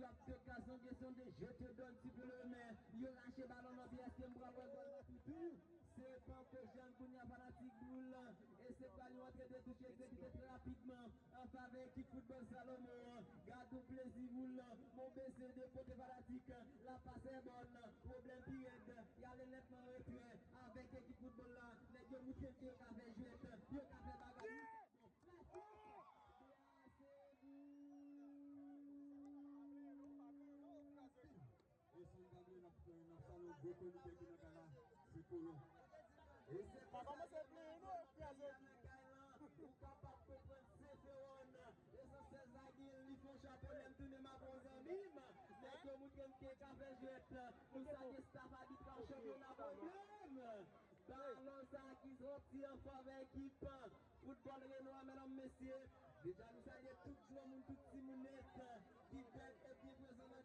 y a une question de je te donne, tu peux le main. Il y a lâché ballon dans pièce, qui me bras tout. C'est pas que Jean Kounia fanatique boule. Et c'est pas lui en train de toucher, exécuter très rapidement. En faveur équipe football Salomon. Garde au plaisir boule. Mon BCD côté fanatique. La passe est bonne. Problème pirate. Il y a nettement retrait. Avec équipe football là. Les deux moutons qui ont fait jouer. Ils ont fait bagarre. Et son gamin n'a pas le beau comité qui est là, c'est Polo. Et c'est pas comment c'est plein, nous capable de comprendre Céphérone. Et ça, c'est Zagil, ils font chapeau, ils tournent ma bonne amie. Mais que nous avons fait café jouette, nous avons staff habité en championnat problème. Ballon ça qui sortit en faveur équipe. Football Renoir, mesdames, messieurs. Déjà, nous saluons tout le monde, tout le monde qui fait et bien présent dans